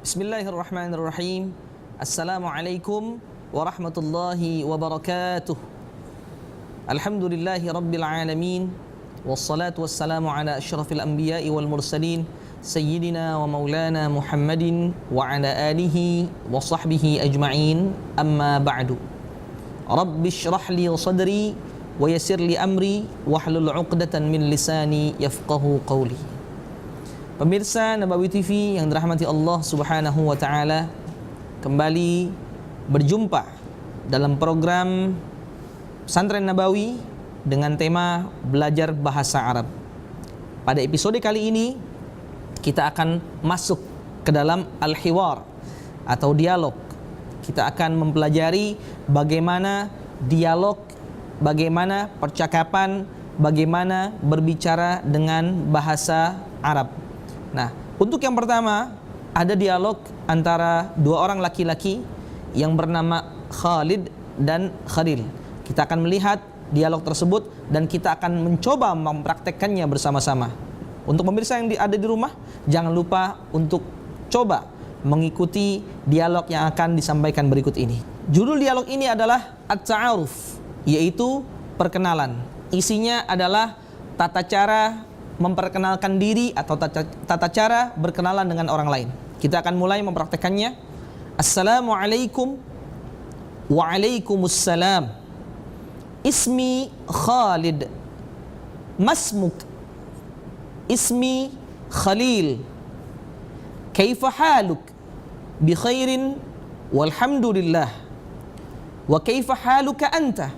Bismillahirrahmanirrahim. Assalamualaikum warahmatullahi wabarakatuh. Alhamdulillahi rabbil alamin. Wassalatu wassalamu ala asyrafil anbiya'i wal mursalin Sayyidina wa maulana Muhammadin wa ala alihi wa sahbihi ajma'in. Amma ba'du. Rabbi syrah li sadri wa yassir li amri wahlul 'uqdatan min lisani yafqahu qawli. Pemirsa Nabawi TV yang dirahmati Allah Subhanahu wa taala, kembali berjumpa dalam program Pesantren Nabawi dengan tema belajar bahasa Arab. Pada episode kali ini kita akan masuk ke dalam al-hiwar atau dialog. Kita akan mempelajari bagaimana dialog, bagaimana percakapan, bagaimana berbicara dengan bahasa Arab. Nah, untuk yang pertama ada dialog antara dua orang laki-laki yang bernama Khalid dan Khalil. Kita akan melihat dialog tersebut dan kita akan mencoba mempraktekkannya bersama-sama. Untuk pemirsa yang ada di rumah, jangan lupa untuk coba mengikuti dialog yang akan disampaikan berikut ini. Judul dialog ini adalah At-Ta'aruf, yaitu perkenalan. Isinya adalah tata cara memperkenalkan diri atau tata cara berkenalan dengan orang lain. Kita akan mulai mempraktekannya. Assalamualaikum. Waalaikumsalam. Ismi Khalid. Masmuk. Ismi Khalil. Kaifa haluk? Bi khairin walhamdulillah. Wa kaifa haluka anta?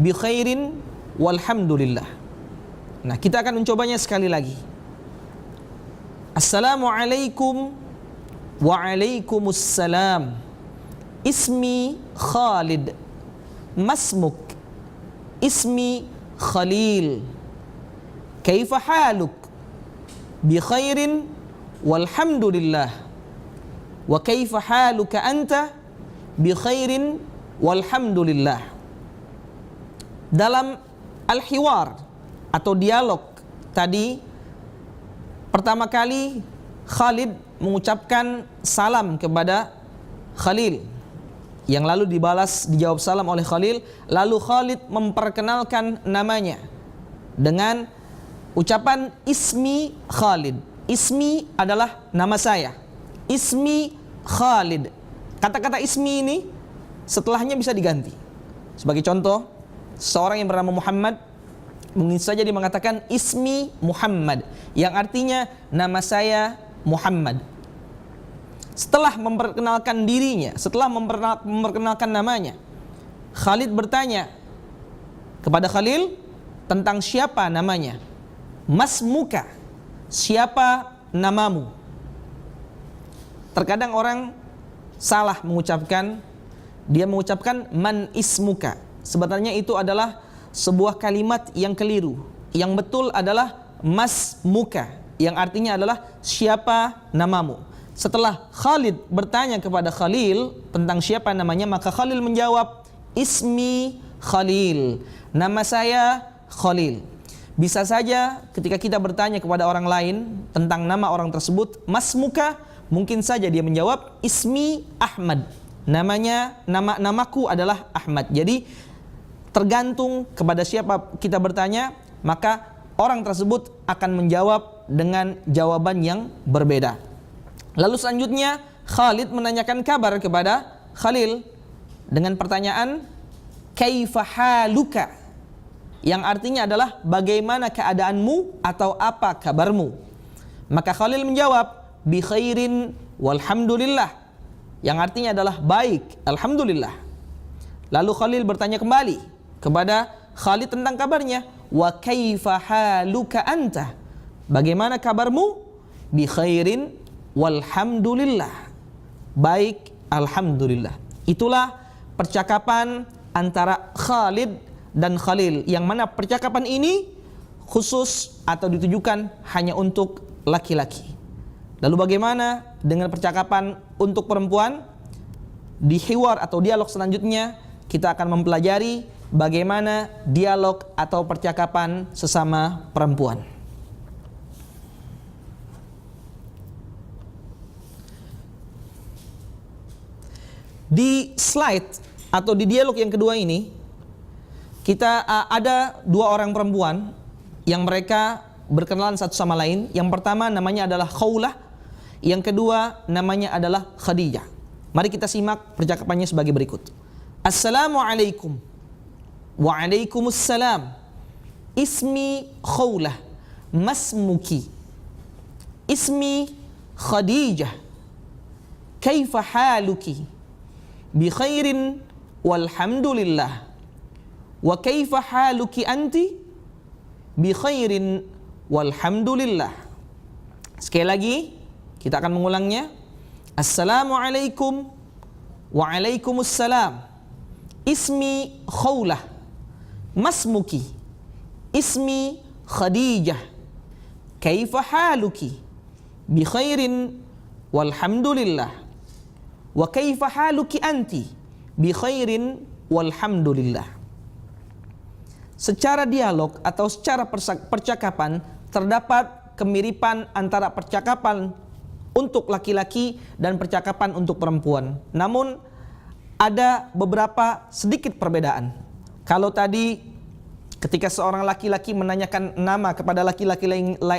Bi khairin walhamdulillah. Nah, kita akan mencobanya sekali lagi. Assalamualaikum. Waalaikumsalam. Ismi Khalid. Masmuk. Ismi Khalil. Kaifa haluk? Bi khairin walhamdulillah. Wa kaifa haluka anta? Bi khairin walhamdulillah. Dalam al-hiwar atau dialog tadi, pertama kali Khalid mengucapkan salam kepada Khalil, yang lalu dijawab salam oleh Khalil. Lalu Khalid memperkenalkan namanya dengan ucapan ismi Khalid. Ismi adalah nama saya. Ismi Khalid. Kata-kata ismi ini setelahnya bisa diganti. Sebagai contoh, seorang yang bernama Muhammad, mungkin saja dia mengatakan ismi Muhammad, yang artinya nama saya Muhammad. Setelah memperkenalkan dirinya, setelah memperkenalkan namanya, Khalid bertanya kepada Khalil tentang siapa namanya. Masmuka, siapa namamu? Terkadang orang salah mengucapkan, dia mengucapkan man ismuka. Sebenarnya itu adalah sebuah kalimat yang keliru. Yang betul adalah masmuka, yang artinya adalah siapa namamu. Setelah Khalid bertanya kepada Khalil tentang siapa namanya, maka Khalil menjawab ismi Khalil, nama saya Khalil. Bisa saja ketika kita bertanya kepada orang lain tentang nama orang tersebut, masmuka, mungkin saja dia menjawab ismi Ahmad, namaku adalah Ahmad. Jadi tergantung kepada siapa kita bertanya, maka orang tersebut akan menjawab dengan jawaban yang berbeda. Lalu selanjutnya Khalid menanyakan kabar kepada Khalil dengan pertanyaan kaifa haluka, yang artinya adalah bagaimana keadaanmu atau apa kabarmu. Maka Khalil menjawab bi khairin walhamdulillah, yang artinya adalah baik, alhamdulillah. Lalu Khalil bertanya kembali kepada Khalid tentang kabarnya, wa kaifa haluka anta, bagaimana kabarmu? Bi khairin walhamdulillah, baik, alhamdulillah. Itulah percakapan antara Khalid dan Khalil, yang mana percakapan ini khusus atau ditujukan hanya untuk laki-laki. Lalu bagaimana dengan percakapan untuk perempuan? Di hiwar atau dialog selanjutnya kita akan mempelajari bagaimana dialog atau percakapan sesama perempuan. Di slide atau di dialog yang kedua ini, kita ada dua orang perempuan yang mereka berkenalan satu sama lain. Yang pertama namanya adalah Khawlah, yang kedua namanya adalah Khadijah. Mari kita simak percakapannya sebagai berikut. Assalamualaikum. Waalaikumsalam. Ismi Khawlah. Masmuki. Ismi Khadijah. Kaifa haluki? Bi khairin walhamdulillah. Wa kaifa haluki anti? Bi khairin walhamdulillah. Sekali lagi kita akan mengulangnya. Assalamualaikum. Waalaikumsalam. Ismi Khawlah. Masmuki. Ismi Khadijah. Kaifa haluki? Bi khairin walhamdulillah. Wa kaifa haluki anti? Bi khairin walhamdulillah. Secara dialog atau secara percakapan terdapat kemiripan antara percakapan untuk laki-laki dan percakapan untuk perempuan. Namun ada beberapa sedikit perbedaan. Kalau tadi ketika seorang laki-laki menanyakan nama kepada laki-laki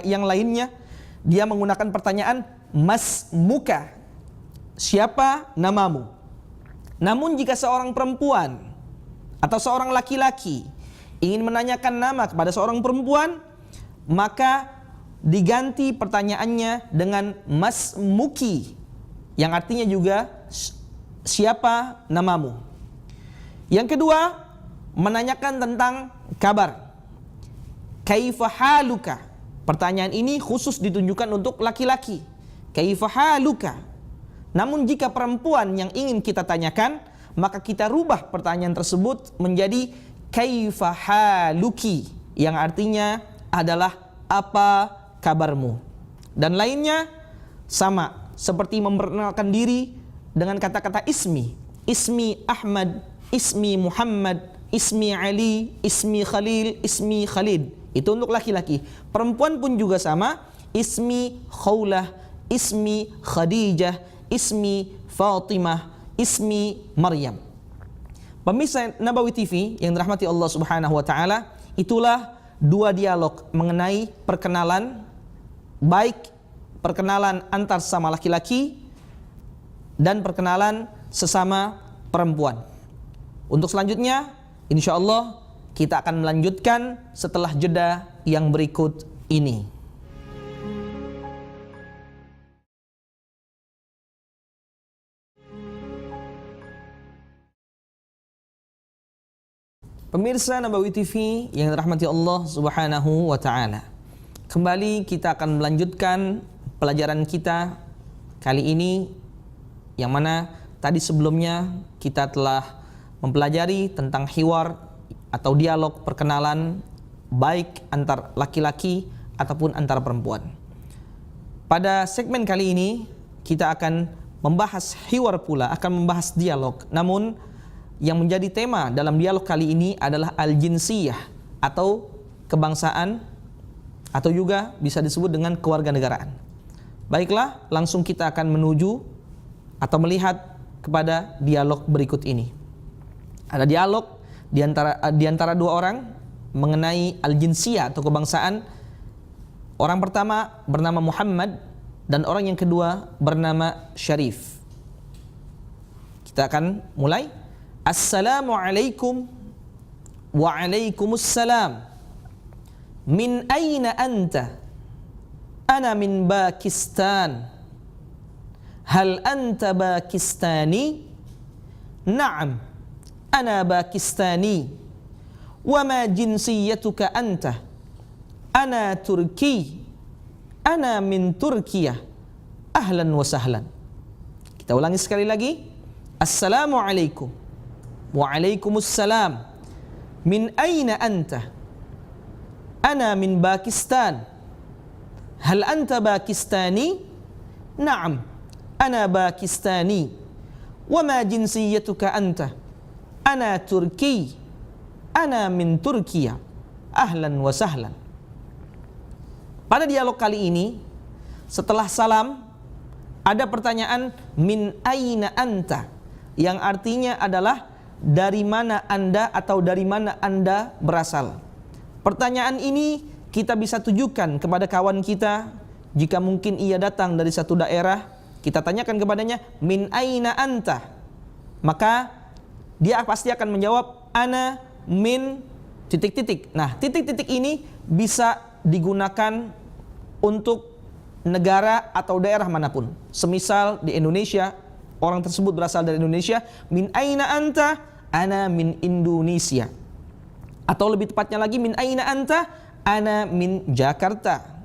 yang lainnya, dia menggunakan pertanyaan mas muka, siapa namamu. Namun jika seorang perempuan atau seorang laki-laki ingin menanyakan nama kepada seorang perempuan, maka diganti pertanyaannya dengan mas muki, yang artinya juga siapa namamu. Yang kedua, menanyakan tentang kabar. Kaifa haluka? Pertanyaan ini khusus ditunjukkan untuk laki-laki. Kaifa haluka? Namun jika perempuan yang ingin kita tanyakan, maka kita rubah pertanyaan tersebut menjadi kaifa haluki, yang artinya adalah apa kabarmu. Dan lainnya sama, seperti memperkenalkan diri dengan kata-kata ismi. Ismi Ahmad, ismi Muhammad, ismi Ali, ismi Khalil, ismi Khalid. Itu untuk laki-laki. Perempuan pun juga sama. Ismi Khawlah, ismi Khadijah, ismi Fatimah, ismi Maryam. Pemirsa Nabawi TV yang dirahmati Allah Subhanahu wa taala, itulah dua dialog mengenai perkenalan, baik perkenalan antar sesama laki-laki dan perkenalan sesama perempuan. Untuk selanjutnya, insya Allah kita akan melanjutkan setelah jeda yang berikut ini. Pemirsa Nabawi TV yang dirahmati Allah Subhanahu wa taala. Kembali kita akan melanjutkan pelajaran kita kali ini, yang mana tadi sebelumnya kita telah mempelajari tentang hiwar atau dialog perkenalan baik antar laki-laki ataupun antar perempuan. Pada segmen kali ini kita akan membahas hiwar pula, akan membahas dialog. Namun yang menjadi tema dalam dialog kali ini adalah al-jinsiyah atau kebangsaan, atau juga bisa disebut dengan kewarganegaraan. Baiklah, langsung kita akan menuju atau melihat kepada dialog berikut ini. Ada dialog di antara dua orang mengenai al-jinsiyah atau kebangsaan. Orang pertama bernama Muhammad dan orang yang kedua bernama Syarif. Kita akan mulai. Assalamualaikum. Waalaikumsalam. Min aina anta? Ana min Pakistan. Hal anta Pakistani? Na'am, ana Pakistani. Wa ma jinsiyatuka anta? Ana Turki. Ana min Turkiyah. Ahlan wa sahlan. Kita ulangi sekali lagi. Assalamualaikum. Waalaikumsalam. Min aina anta? Ana min Pakistan. Hal anta Pakistani? Na'am, ana Pakistani. Wa ma jinsiyatuka anta? Ana Turki. Ana min Turkiyah. Ahlan wa sahlan. Pada dialog kali ini, setelah salam ada pertanyaan min aina anta? yang artinya adalah dari mana Anda atau dari mana Anda berasal. Pertanyaan ini kita bisa tujukan kepada kawan kita jika mungkin ia datang dari satu daerah, kita tanyakan kepadanya, min aina anta? Maka dia pasti akan menjawab, ana min titik-titik. Nah, titik-titik ini bisa digunakan untuk negara atau daerah manapun. Semisal di Indonesia, orang tersebut berasal dari Indonesia, min aina anta? Ana min Indonesia. Atau lebih tepatnya lagi, min aina anta? Ana min Jakarta.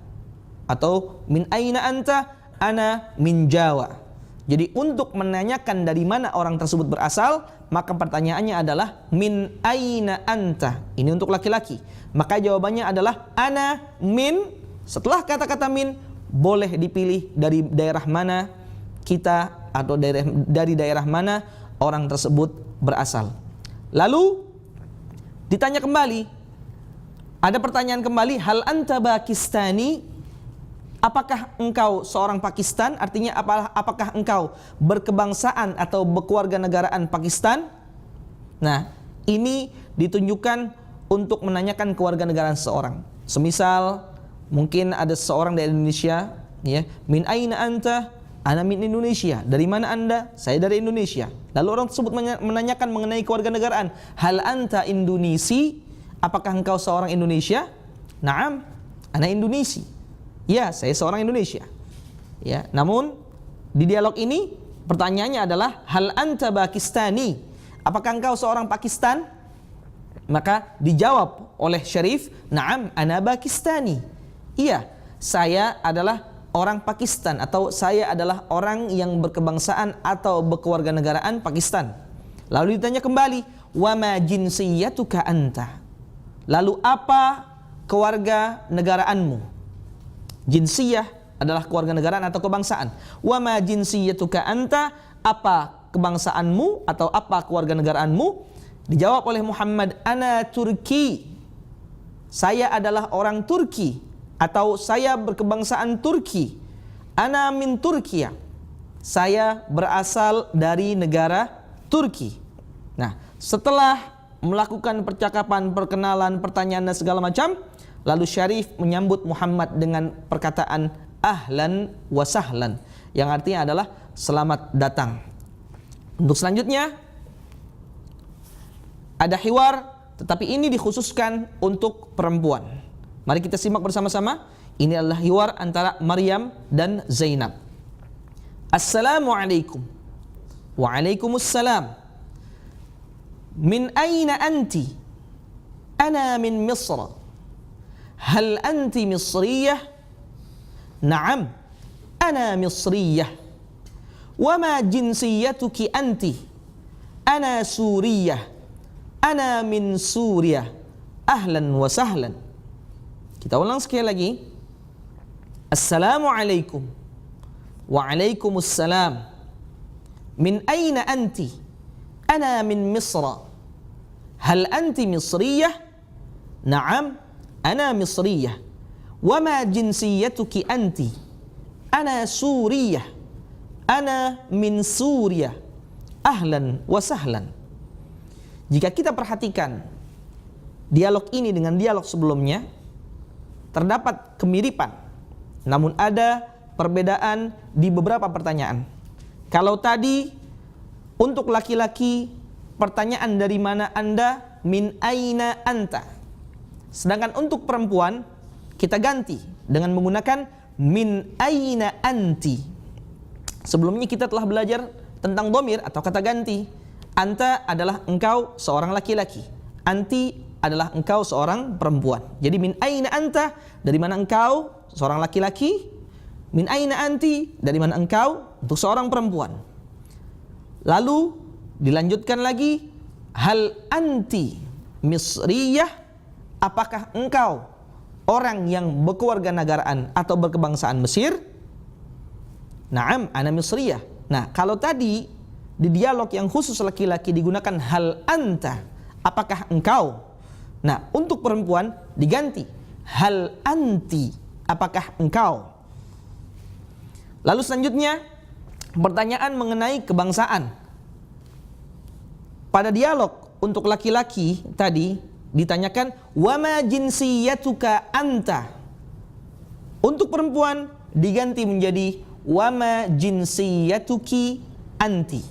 Atau min aina anta? Ana min Jawa. Jadi untuk menanyakan dari mana orang tersebut berasal, maka pertanyaannya adalah min aina anta. Ini untuk laki-laki. Maka jawabannya adalah ana min. Setelah kata-kata min, boleh dipilih dari daerah mana kita atau dari daerah mana orang tersebut berasal. Lalu ditanya kembali, ada pertanyaan kembali, hal anta Pakistani? Apakah engkau seorang Pakistan? Artinya apakah engkau berkebangsaan atau berkewarganegaraan Pakistan? Nah, ini ditunjukkan untuk menanyakan kewarganegaraan seseorang. Semisal mungkin ada seseorang dari Indonesia, ya, min aina anta? Ana min Indonesia. Dari mana Anda? Saya dari Indonesia. Lalu orang tersebut menanyakan mengenai kewarganegaraan. Hal anta Indonesi? Apakah engkau seorang Indonesia? Naam, ana Indonesi. Ya, saya seorang Indonesia. Ya, namun di dialog ini pertanyaannya adalah hal anta Pakistani? Apakah engkau seorang Pakistan? Maka dijawab oleh Syarif, naam, ana Pakistani. Iya, saya adalah orang Pakistan atau saya adalah orang yang berkebangsaan atau berkewarganegaraan Pakistan. Lalu ditanya kembali, wa ma jinsiyatuka anta? Lalu apa kewarganegaraanmu? Jinsiyah adalah kewarganegaraan atau kebangsaan. Wa ma jinsiyatuka anta? Apa kebangsaanmu atau apa kewarganegaraanmu? Dijawab oleh Muhammad, ana Turki. Saya adalah orang Turki atau saya berkebangsaan Turki. Ana min Turkiya. Saya berasal dari negara Turki. Nah, setelah melakukan percakapan, perkenalan, pertanyaan dan segala macam, lalu Syarif menyambut Muhammad dengan perkataan ahlan wa sahlan, yang artinya adalah selamat datang. Untuk selanjutnya ada hiwar, tetapi ini dikhususkan untuk perempuan. Mari kita simak bersama-sama. Ini adalah hiwar antara Maryam dan Zainab. Assalamualaikum. Waalaikumsalam. Min aina anti? Ana min Misr. Hal anti Misriyah? Naam, ana Misriyah. Wa ma jinsiyatuki anti? Ana Suriyah. Ana min Suriah. Ahlan wa sahlan. Kita ulang sekali lagi. Assalamualaikum. Waalaikumsalam. Min aina anti? Ana min Misra. Hal anti Misriyah? Naam, ana Misriyah. Wa ma jinsiyatuki anti? Ana Suriyah. Ana min Suriah. Ahlan wa sahlan. Jika kita perhatikan dialog ini dengan dialog sebelumnya, terdapat kemiripan, namun ada perbedaan di beberapa pertanyaan. Kalau tadi untuk laki-laki pertanyaan dari mana Anda, min aina anta. Sedangkan untuk perempuan kita ganti dengan menggunakan min aina anti. Sebelumnya kita telah belajar tentang dhamir atau kata ganti. Anta adalah engkau seorang laki-laki, anti adalah engkau seorang perempuan. Jadi min aina anta, dari mana engkau seorang laki-laki. Min aina anti, dari mana engkau untuk seorang perempuan. Lalu dilanjutkan lagi, hal anti Misriyah? Apakah engkau orang yang berkewarganegaraan atau berkebangsaan Mesir? Naam, ana Misriyah. Nah, kalau tadi di dialog yang khusus laki-laki digunakan hal anta, apakah engkau? Nah, untuk perempuan diganti hal anti, apakah engkau? Lalu selanjutnya pertanyaan mengenai kebangsaan. pada dialog untuk laki-laki tadi ditanyakan wama jinsiyatuka anta. Untuk perempuan diganti menjadi wama jinsiyatuki anti,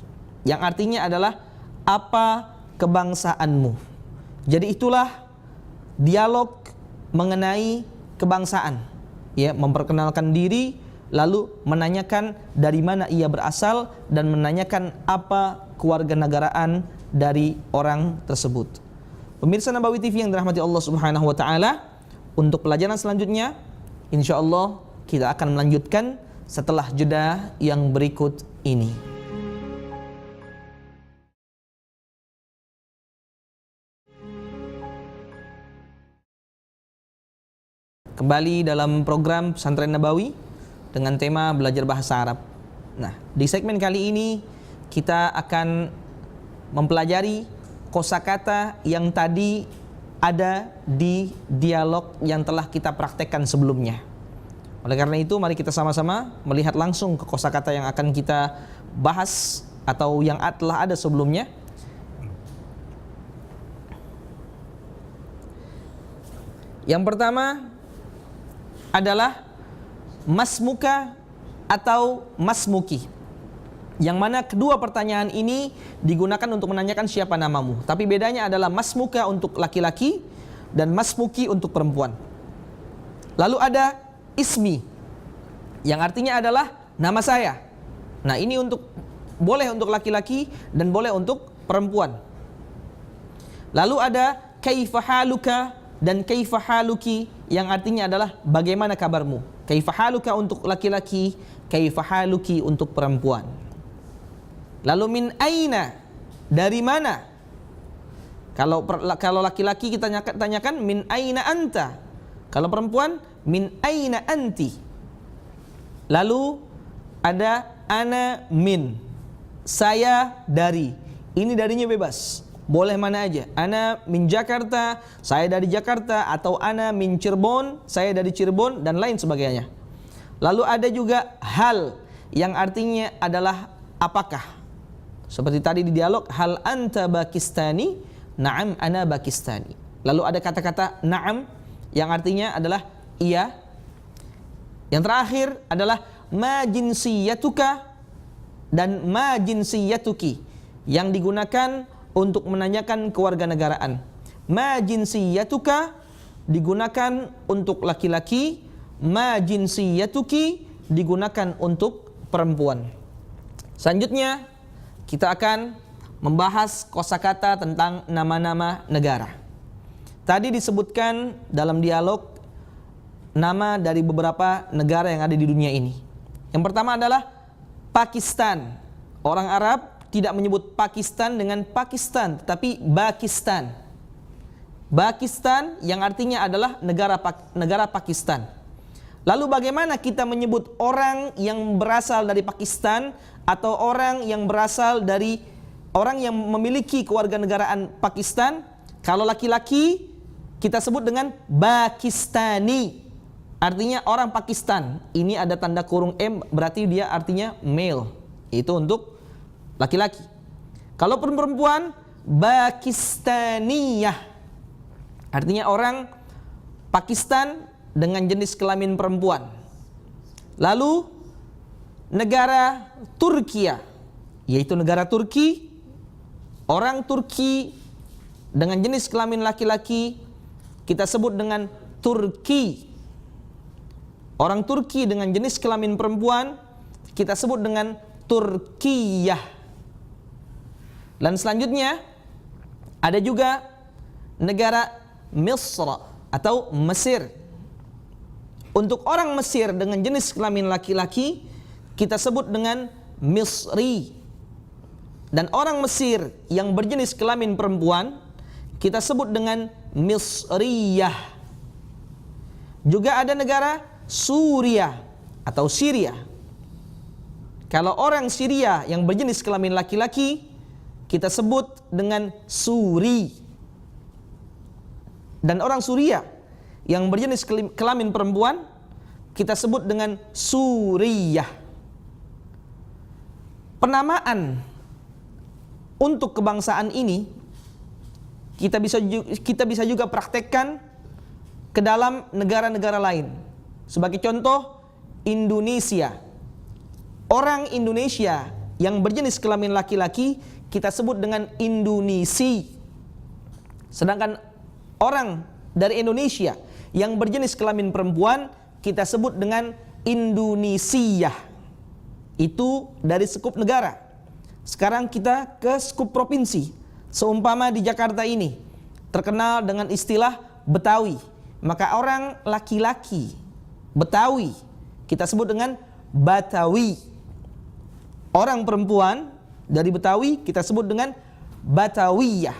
yang artinya adalah apa kebangsaanmu. Jadi itulah dialog mengenai kebangsaan, ya, memperkenalkan diri, lalu menanyakan dari mana ia berasal dan menanyakan apa kewarganegaraan dari orang tersebut. Pemirsa Nabawi TV yang dirahmati Allah Subhanahu wa taala, untuk pelajaran selanjutnya insyaallah kita akan melanjutkan setelah jeda yang berikut ini. Kembali dalam program Pesantren Nabawi dengan tema belajar bahasa Arab. Nah, di segmen kali ini kita akan mempelajari kosakata yang tadi ada di dialog yang telah kita praktekkan sebelumnya. Oleh karena itu, mari kita sama-sama melihat langsung ke kosakata yang akan kita bahas atau yang telah ada sebelumnya. Yang pertama adalah masmuka atau masmuki, yang mana kedua pertanyaan ini digunakan untuk menanyakan siapa namamu. Tapi bedanya adalah masmuka untuk laki-laki dan masmuki untuk perempuan. Lalu ada ismi, yang artinya adalah nama saya. Nah, ini boleh untuk laki-laki dan boleh untuk perempuan. Lalu ada kaifa haluka dan kaifa haluki, yang artinya adalah bagaimana kabarmu. Kaifa haluka untuk laki-laki, kaifa haluki untuk perempuan. Lalu min aina, dari mana? Kalau laki-laki kita tanyakan min aina anta. Kalau perempuan min aina anti. Lalu ada ana min, saya dari. Ini darinya bebas, boleh mana aja. Ana min Jakarta, saya dari Jakarta, atau ana min Cirebon, saya dari Cirebon, dan lain sebagainya. Lalu ada juga hal, yang artinya adalah apakah. Seperti tadi di dialog, hal anta Pakistani, na'am ana Pakistani. Lalu ada kata-kata na'am, yang artinya adalah iya. Yang terakhir adalah ma jinsiyatuka dan ma jinsiyatuki, yang digunakan untuk menanyakan kewarganegaraan. Ma jinsiyatuka digunakan untuk laki-laki, ma jinsiyatuki digunakan untuk perempuan. Selanjutnya kita akan membahas kosakata tentang nama-nama negara. Tadi disebutkan dalam dialog nama dari beberapa negara yang ada di dunia ini. Yang pertama adalah Pakistan. Orang Arab tidak menyebut Pakistan dengan Pakistan, tetapi Pakistan. Pakistan yang artinya adalah negara Pakistan. Lalu bagaimana kita menyebut orang yang berasal dari Pakistan atau orang yang berasal dari orang yang memiliki kewarganegaraan Pakistan? Kalau laki-laki kita sebut dengan Pakistani, artinya orang Pakistan. Ini ada tanda kurung M, berarti dia artinya male. Itu untuk laki-laki. Kalau perempuan, Pakistaniyah, artinya orang Pakistan dengan jenis kelamin perempuan. Lalu negara Turkiya, yaitu negara Turki, orang Turki dengan jenis kelamin laki-laki kita sebut dengan Turki. Orang Turki dengan jenis kelamin perempuan kita sebut dengan Turkiyah. Dan selanjutnya ada juga negara Misr atau Mesir. Untuk orang Mesir dengan jenis kelamin laki-laki kita sebut dengan Misri. Dan orang Mesir yang berjenis kelamin perempuan kita sebut dengan Misriyah. Juga ada negara Suriah atau Syria. Kalau orang Syria yang berjenis kelamin laki-laki kita sebut dengan Suri. Dan orang Suriah yang berjenis kelamin perempuan kita sebut dengan Suriyah. Penamaan untuk kebangsaan ini kita bisa juga praktekkan ke dalam negara-negara lain. Sebagai contoh, Indonesia. Orang Indonesia yang berjenis kelamin laki-laki kita sebut dengan Indonesi. Sedangkan orang dari Indonesia yang berjenis kelamin perempuan kita sebut dengan Indonesia. Itu dari skup negara. Sekarang kita ke skup provinsi. Seumpama di Jakarta ini terkenal dengan istilah Betawi, maka orang laki-laki Betawi kita sebut dengan Batawi. Orang perempuan dari Betawi kita sebut dengan Batawiyah.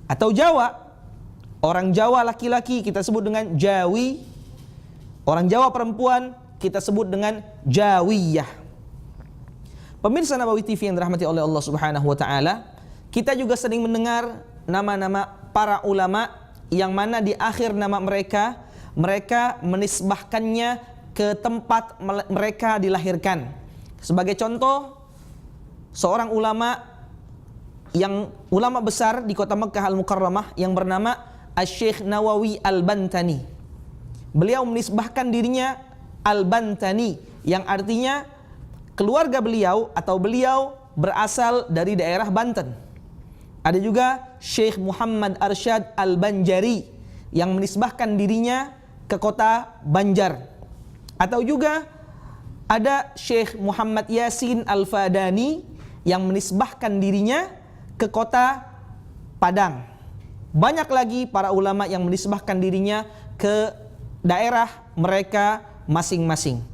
Atau Jawa, orang Jawa laki-laki kita sebut dengan Jawi. Orang Jawa perempuan kita sebut dengan Jawiyah. Pemirsa Nabawi TV yang dirahmati oleh Allah Subhanahu wa taala, kita juga sering mendengar nama-nama para ulama yang mana di akhir nama mereka menisbahkannya ke tempat mereka dilahirkan. Sebagai contoh, seorang ulama besar di kota Makkah Al-Mukarramah yang bernama Asy-Syaikh Nawawi Al-Bantani. Beliau menisbahkan dirinya Al-Bantani, yang artinya keluarga beliau atau beliau berasal dari daerah Banten. Ada juga Syekh Muhammad Arsyad Al-Banjari yang menisbahkan dirinya ke kota Banjar. Atau juga ada Syekh Muhammad Yasin Al-Fadani yang menisbahkan dirinya ke kota Padang. Banyak lagi para ulama yang menisbahkan dirinya ke daerah mereka masing-masing.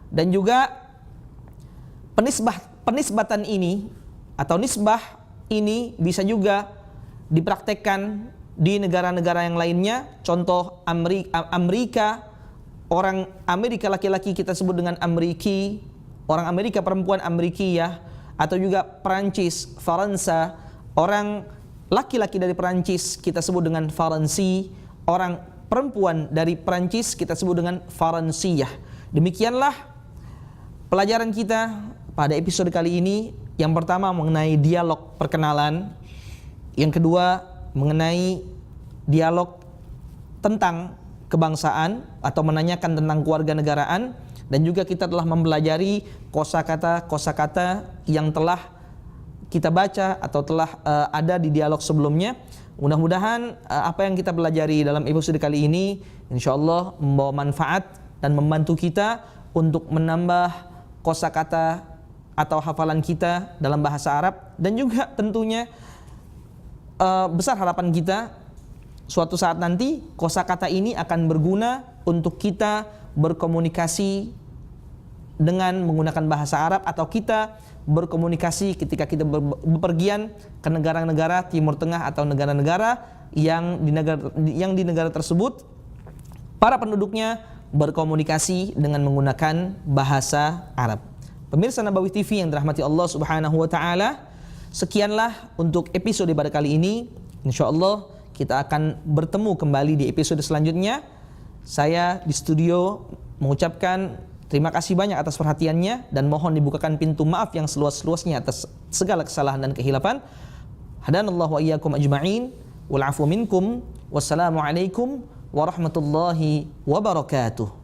Dan juga penisbatan ini atau nisbah ini bisa juga dipraktekkan di negara-negara yang lainnya. Contoh Amerika, orang Amerika laki-laki kita sebut dengan Ameriki, orang Amerika perempuan Amerikiyah. Atau juga Perancis, Faransa, orang laki-laki dari Perancis kita sebut dengan Faransi, orang perempuan dari Perancis kita sebut dengan Faransiyah. Demikianlah pelajaran kita pada episode kali ini. Yang pertama mengenai dialog perkenalan, yang kedua mengenai dialog tentang kebangsaan atau menanyakan tentang kewarganegaraan, dan juga kita telah mempelajari kosakata yang telah kita baca atau telah ada di dialog sebelumnya. Mudah-mudahan apa yang kita pelajari dalam episode kali ini insyaallah membawa manfaat dan membantu kita untuk menambah kosakata atau hafalan kita dalam bahasa Arab, dan juga tentunya besar harapan kita suatu saat nanti kosakata ini akan berguna untuk kita berkomunikasi dengan menggunakan bahasa Arab, atau kita berkomunikasi ketika kita bepergian ke negara-negara Timur Tengah atau negara-negara yang di negara tersebut para penduduknya berkomunikasi dengan menggunakan bahasa Arab. Pemirsa Nabawi TV yang dirahmati Allah Subhanahu wa taala, sekianlah untuk episode pada kali ini. Insyaallah kita akan bertemu kembali di episode selanjutnya. Saya di studio mengucapkan terima kasih banyak atas perhatiannya, dan mohon dibukakan pintu maaf yang seluas-luasnya atas segala kesalahan dan kehilapan. Hadanallahu wa iyyakum ajma'in wal 'afwu minkum. Wassalamualaikum warahmatullahi wabarakatuh.